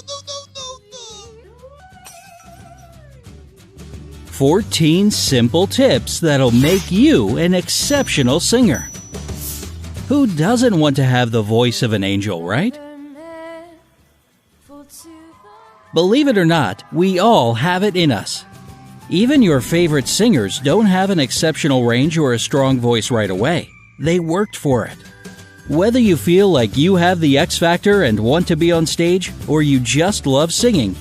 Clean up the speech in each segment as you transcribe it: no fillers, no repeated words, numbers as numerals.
no. 14 simple tips that'll make you an exceptional singer. Who doesn't want to have the voice of an angel, right? Believe it or not, we all have it in us. Even your favorite singers don't have an exceptional range or a strong voice right away. They worked for it. Whether you feel like you have the X factor and want to be on stage, or you just love singing,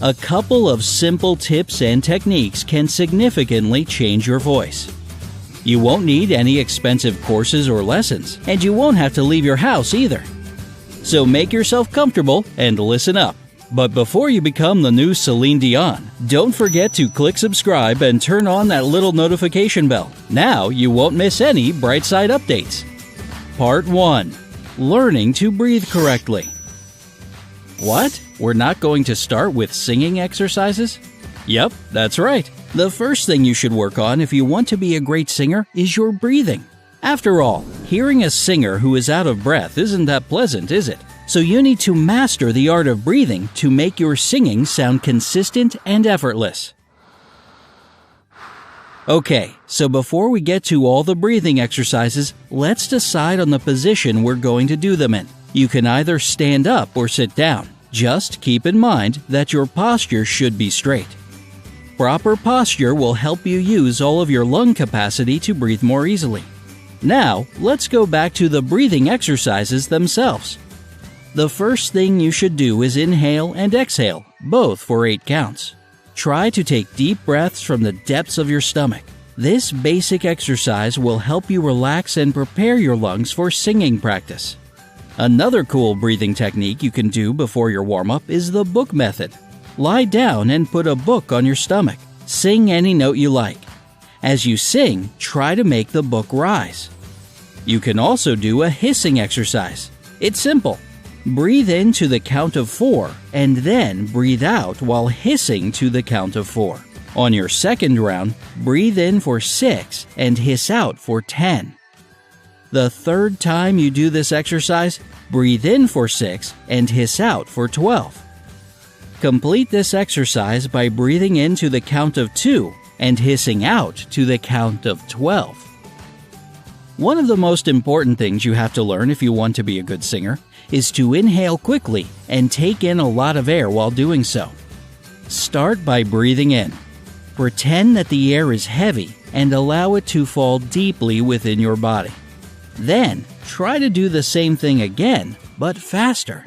a couple of simple tips and techniques can significantly change your voice. You won't need any expensive courses or lessons, and you won't have to leave your house either. So make yourself comfortable and listen up. But before you become the new Celine Dion, don't forget to click subscribe and turn on that little notification bell. Now you won't miss any Brightside updates. Part 1. Learning to breathe correctly. What? We're not going to start with singing exercises? Yep, that's right. The first thing you should work on if you want to be a great singer is your breathing. After all, hearing a singer who is out of breath isn't that pleasant, is it? So you need to master the art of breathing to make your singing sound consistent and effortless. Okay, so before we get to all the breathing exercises, let's decide on the position we're going to do them in. You can either stand up or sit down. Just keep in mind that your posture should be straight. Proper posture will help you use all of your lung capacity to breathe more easily. Now, let's go back to the breathing exercises themselves. The first thing you should do is inhale and exhale, both for 8 counts. Try to take deep breaths from the depths of your stomach. This basic exercise will help you relax and prepare your lungs for singing practice. Another cool breathing technique you can do before your warm-up is the book method. Lie down and put a book on your stomach. Sing any note you like. As you sing, try to make the book rise. You can also do a hissing exercise. It's simple. Breathe in to the count of 4 and then breathe out while hissing to the count of 4. On your second round, breathe in for 6 and hiss out for 10. The third time you do this exercise, breathe in for 6 and hiss out for 12. Complete this exercise by breathing in to the count of 2 and hissing out to the count of 12. One of the most important things you have to learn if you want to be a good singer is to inhale quickly and take in a lot of air while doing so. Start by breathing in. Pretend that the air is heavy and allow it to fall deeply within your body. Then, try to do the same thing again, but faster.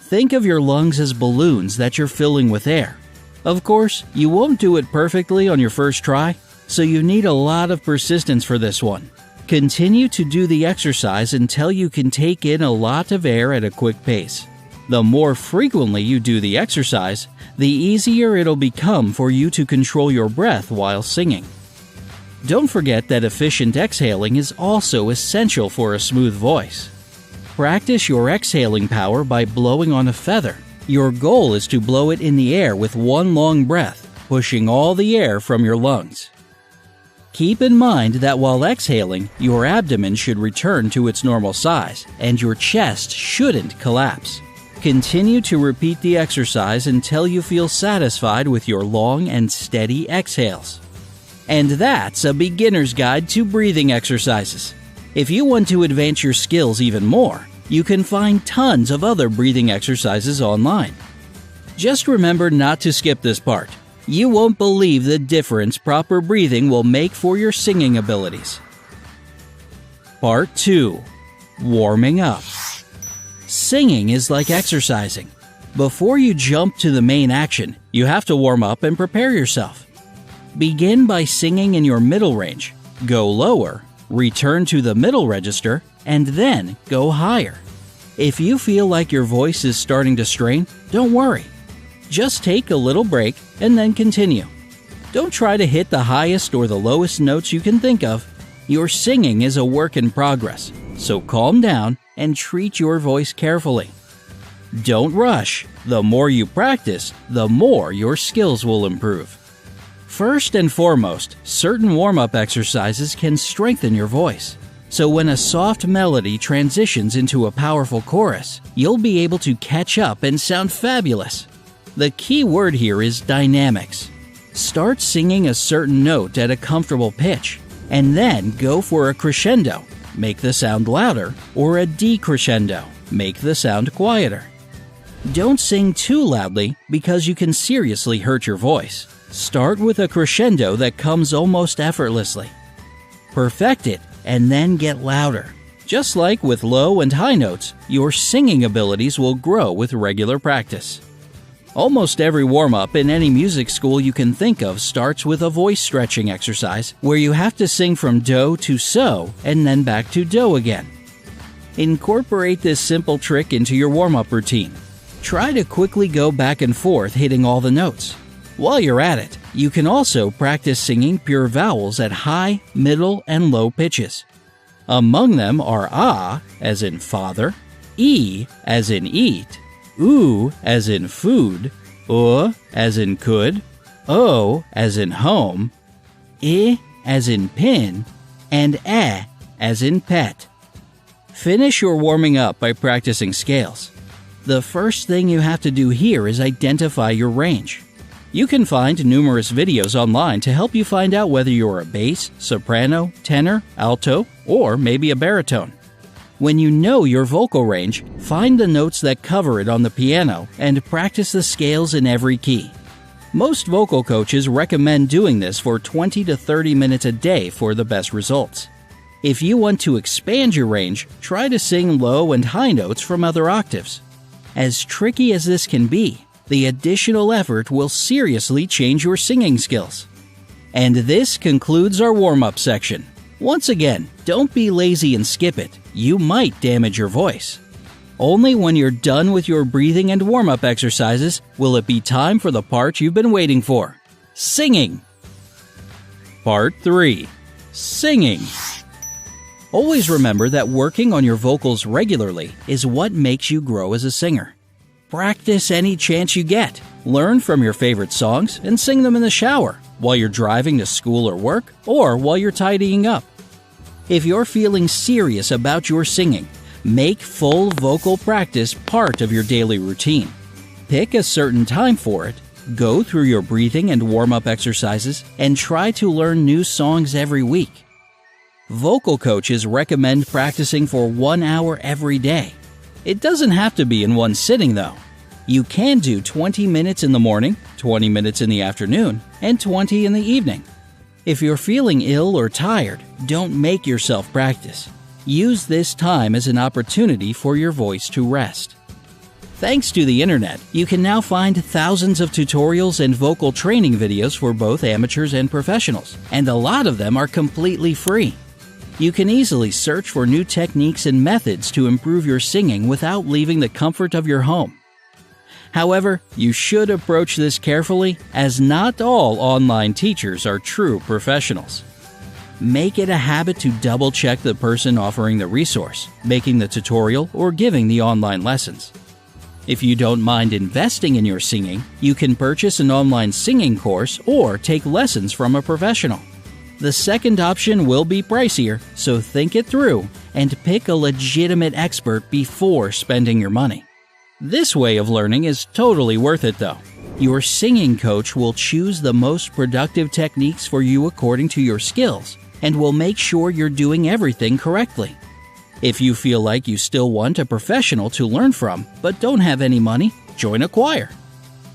Think of your lungs as balloons that you're filling with air. Of course, you won't do it perfectly on your first try, so you need a lot of persistence for this one. Continue to do the exercise until you can take in a lot of air at a quick pace. The more frequently you do the exercise, the easier it'll become for you to control your breath while singing. Don't forget that efficient exhaling is also essential for a smooth voice. Practice your exhaling power by blowing on a feather. Your goal is to blow it in the air with one long breath, pushing all the air from your lungs. Keep in mind that while exhaling, your abdomen should return to its normal size and your chest shouldn't collapse. Continue to repeat the exercise until you feel satisfied with your long and steady exhales. And that's a beginner's guide to breathing exercises. If you want to advance your skills even more, you can find tons of other breathing exercises online. Just remember not to skip this part. You won't believe the difference proper breathing will make for your singing abilities. Part 2. Warming up. Singing is like exercising. Before you jump to the main action, you have to warm up and prepare yourself. Begin by singing in your middle range, go lower, return to the middle register, and then go higher. If you feel like your voice is starting to strain, don't worry. Just take a little break and then continue. Don't try to hit the highest or the lowest notes you can think of. Your singing is a work in progress, so calm down and treat your voice carefully. Don't rush. The more you practice, the more your skills will improve. First and foremost, certain warm-up exercises can strengthen your voice. So when a soft melody transitions into a powerful chorus, you'll be able to catch up and sound fabulous. The key word here is dynamics. Start singing a certain note at a comfortable pitch, and then go for a crescendo, make the sound louder, or a decrescendo, make the sound quieter. Don't sing too loudly because you can seriously hurt your voice. Start with a crescendo that comes almost effortlessly. Perfect it, and then get louder. Just like with low and high notes, your singing abilities will grow with regular practice. Almost every warm-up in any music school you can think of starts with a voice stretching exercise where you have to sing from do to so and then back to do again. Incorporate this simple trick into your warm-up routine. Try to quickly go back and forth hitting all the notes. While you're at it, you can also practice singing pure vowels at high, middle, and low pitches. Among them are ah, as in father, e, as in eat, oo, as in food, as in could, o, as in home, I, as in pin, and as in pet. Finish your warming up by practicing scales. The first thing you have to do here is identify your range. You can find numerous videos online to help you find out whether you're a bass, soprano, tenor, alto, or maybe a baritone. When you know your vocal range, find the notes that cover it on the piano and practice the scales in every key. Most vocal coaches recommend doing this for 20 to 30 minutes a day for the best results. If you want to expand your range, try to sing low and high notes from other octaves. As tricky as this can be, the additional effort will seriously change your singing skills. And this concludes our warm-up section. Once again, don't be lazy and skip it. You might damage your voice. Only when you're done with your breathing and warm-up exercises will it be time for the part you've been waiting for: singing. Part 3. Singing. Always remember that working on your vocals regularly is what makes you grow as a singer. Practice any chance you get. Learn from your favorite songs and sing them in the shower, while you're driving to school or work, or while you're tidying up. If you're feeling serious about your singing, make full vocal practice part of your daily routine. Pick a certain time for it, go through your breathing and warm-up exercises, and try to learn new songs every week. Vocal coaches recommend practicing for 1 hour every day. It doesn't have to be in one sitting, though. You can do 20 minutes in the morning, 20 minutes in the afternoon, and 20 in the evening. If you're feeling ill or tired, don't make yourself practice. Use this time as an opportunity for your voice to rest. Thanks to the internet, you can now find thousands of tutorials and vocal training videos for both amateurs and professionals, and a lot of them are completely free. You can easily search for new techniques and methods to improve your singing without leaving the comfort of your home. However, you should approach this carefully, as not all online teachers are true professionals. Make it a habit to double-check the person offering the resource, making the tutorial, or giving the online lessons. If you don't mind investing in your singing, you can purchase an online singing course or take lessons from a professional. The second option will be pricier, so think it through and pick a legitimate expert before spending your money. This way of learning is totally worth it, though. Your singing coach will choose the most productive techniques for you according to your skills and will make sure you're doing everything correctly. If you feel like you still want a professional to learn from but don't have any money, join a choir.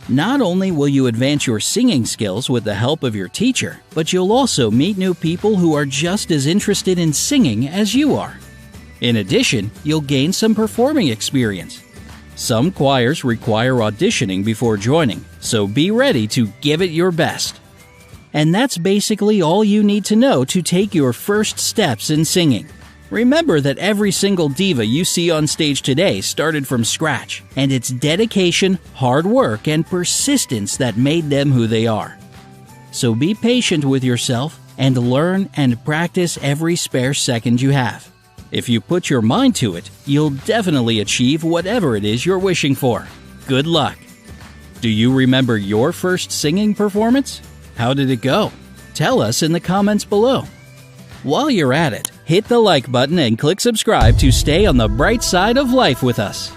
Not only will you advance your singing skills with the help of your teacher, but you'll also meet new people who are just as interested in singing as you are. In addition, you'll gain some performing experience. Some choirs require auditioning before joining, so be ready to give it your best. And that's basically all you need to know to take your first steps in singing. Remember that every single diva you see on stage today started from scratch, and it's dedication, hard work, and persistence that made them who they are. So be patient with yourself and learn and practice every spare second you have. If you put your mind to it, you'll definitely achieve whatever it is you're wishing for. Good luck! Do you remember your first singing performance? How did it go? Tell us in the comments below. While you're at it, Hit the like button and click subscribe to stay on the bright side of life with us.